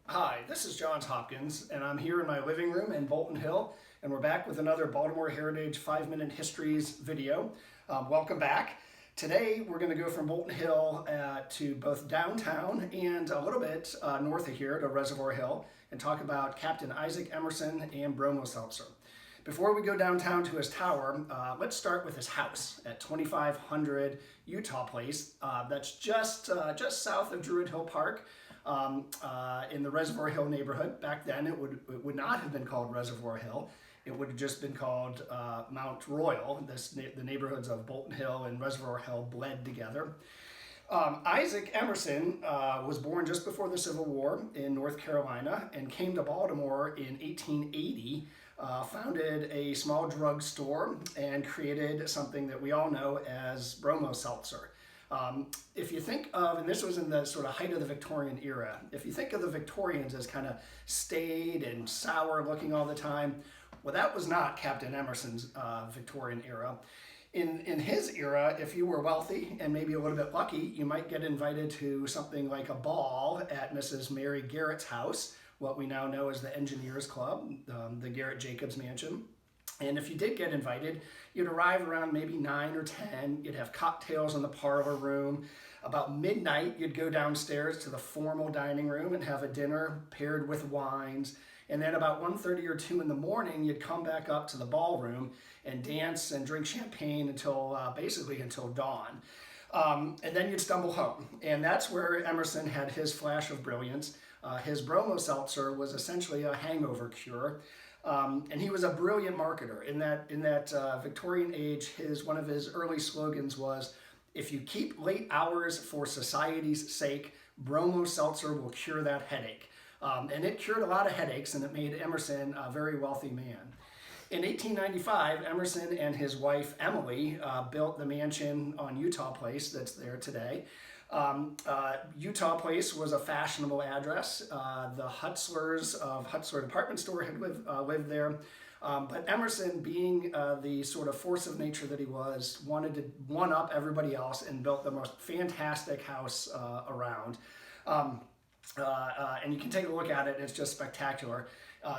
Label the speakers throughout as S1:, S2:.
S1: Hi, this is Johns Hopkins, and I'm here in my living room in Bolton Hill, and we're back with another Baltimore Heritage 5-Minute Histories video. Welcome back. Today we're going to go from Bolton Hill to both downtown and a little bit north of here to Reservoir Hill and talk about Captain Isaac Emerson and Bromo Seltzer. Before we go downtown to his tower, let's start with his house at 2500 Utah Place. That's just south of Druid Hill Park. In the Reservoir Hill neighborhood. Back then it would not have been called Reservoir Hill. It would have just been called Mount Royal. The neighborhoods of Bolton Hill and Reservoir Hill bled together. Isaac Emerson was born just before the Civil War in North Carolina and came to Baltimore in 1880, founded a small drugstore and created something that we all know as Bromo Seltzer. If you think of, and this was in the sort of height of the Victorian era, if you think of the Victorians as kind of staid and sour looking all the time, well, that was not Captain Emerson's Victorian era. In his era, if you were wealthy and maybe a little bit lucky, you might get invited to something like a ball at Mrs. Mary Garrett's house, what we now know as the Engineers Club, the Garrett Jacobs Mansion. And if you did get invited, you'd arrive around maybe 9 or 10. You'd have cocktails in the parlor room. About midnight, you'd go downstairs to the formal dining room and have a dinner paired with wines. And then about 1:30 or 2 in the morning, you'd come back up to the ballroom and dance and drink champagne until basically until dawn. And then you'd stumble home. And that's where Emerson had his flash of brilliance. His Bromo Seltzer was essentially a hangover cure. And he was a brilliant marketer. In that Victorian age, one of his early slogans was, "If you keep late hours for society's sake, Bromo Seltzer will cure that headache." And it cured a lot of headaches, and it made Emerson a very wealthy man. In 1895, Emerson and his wife Emily built the mansion on Utah Place that's there today. Utah Place was a fashionable address. The Hutzlers of Hutzler Department Store had lived there. But Emerson, being the sort of force of nature that he was, wanted to one-up everybody else and built the most fantastic house around. And you can take a look at it, it's just spectacular.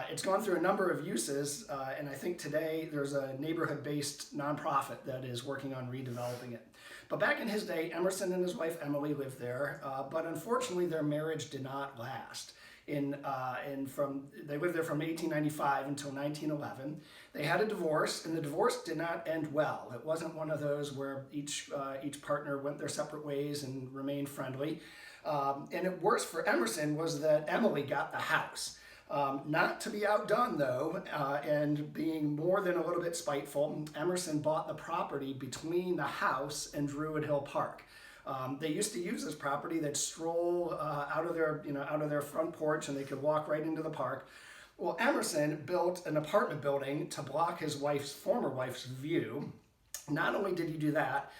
S1: It's gone through a number of uses, and I think today there's a neighborhood-based nonprofit that is working on redeveloping it. But back in his day, Emerson and his wife Emily lived there, but unfortunately their marriage did not last. They lived there from 1895 until 1911. They had a divorce, and the divorce did not end well. It wasn't one of those where each partner went their separate ways and remained friendly. And worse for Emerson was that Emily got the house. Not to be outdone though, and being more than a little bit spiteful, Emerson bought the property between the house and Druid Hill Park. They used to use this property. They'd stroll out of their front porch, and they could walk right into the park. Well, Emerson built an apartment building to block his former wife's view. Not only did he do that,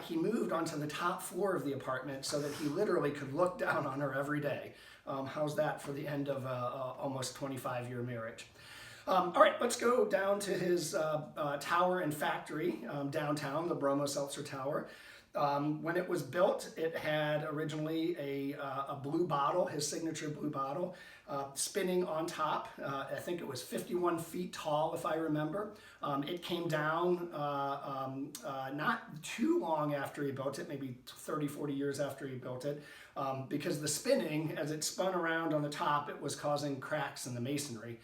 S1: he moved onto the top floor of the apartment so that he literally could look down on her every day. How's that for the end of almost 25-year marriage? All right, let's go down to his tower and factory downtown, the Bromo Seltzer Tower. When it was built, it had originally a blue bottle, his signature blue bottle, spinning on top. I think it was 51 feet tall, if I remember. It came down not too long after he built it, maybe 30, 40 years after he built it, because the spinning, as it spun around on the top, it was causing cracks in the masonry.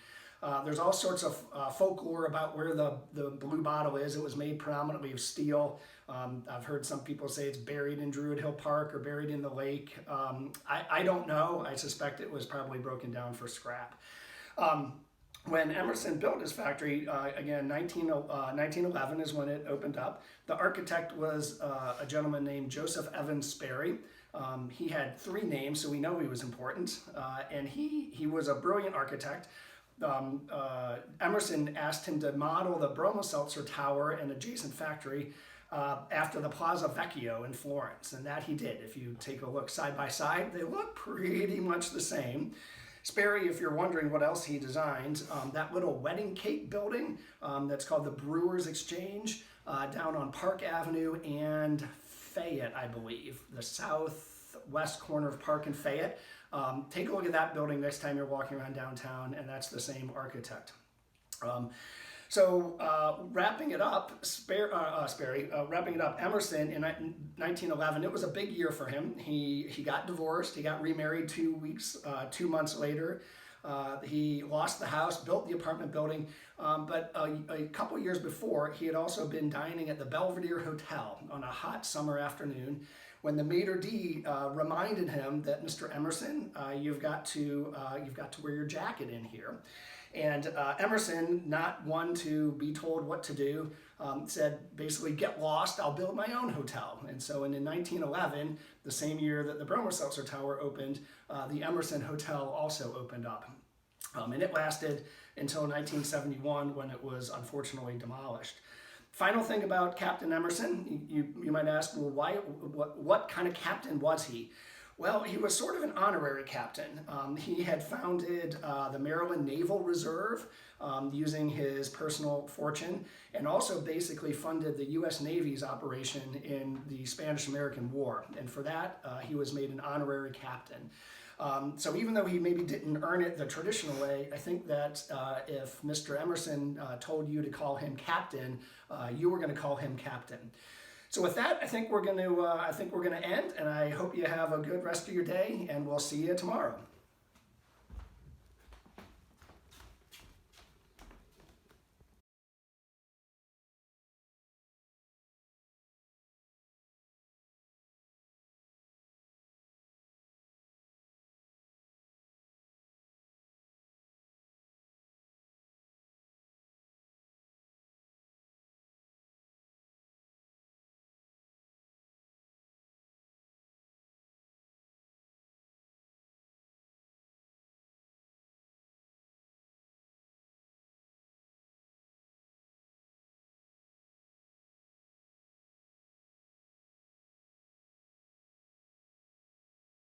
S1: There's all sorts of folklore about where the blue bottle is. It was made predominantly of steel. I've heard some people say it's buried in Druid Hill Park or buried in the lake. I don't know. I suspect it was probably broken down for scrap. When Emerson built his factory, again, 1911 is when it opened up. The architect was a gentleman named Joseph Evans Sperry. He had 3 names, so we know he was important. And he was a brilliant architect. Emerson asked him to model the Bromo Seltzer Tower and adjacent factory after the Plaza Vecchio in Florence, and that he did. If you take a look side by side, they look pretty much the same. Sperry, if you're wondering what else he designed, that little wedding cake building that's called the Brewers Exchange down on Park Avenue and Fayette, I believe, the southwest corner of Park and Fayette. Take a look at that building next time you're walking around downtown, and that's the same architect. Wrapping it up, wrapping it up, Emerson in 1911, it was a big year for him. He got divorced, he got remarried 2 months later. He lost the house, built the apartment building, but a couple years before, he had also been dining at the Belvedere Hotel on a hot summer afternoon when the maitre d' reminded him that, Mr. Emerson, you've got to wear your jacket in here. And Emerson, not one to be told what to do, said basically, get lost, I'll build my own hotel. And so in 1911, the same year that the Bromo Seltzer Tower opened, the Emerson Hotel also opened up. And it lasted until 1971 when it was unfortunately demolished. Final thing about Captain Emerson, you might ask, well, what kind of captain was he? Well, he was sort of an honorary captain. He had founded the Maryland Naval Reserve using his personal fortune, and also basically funded the U.S. Navy's operation in the Spanish-American War. And for that, he was made an honorary captain. So even though he maybe didn't earn it the traditional way, I think that if Mr. Emerson told you to call him captain, you were going to call him captain. So with that, I think we're going to end, and I hope you have a good rest of your day, and we'll see you tomorrow.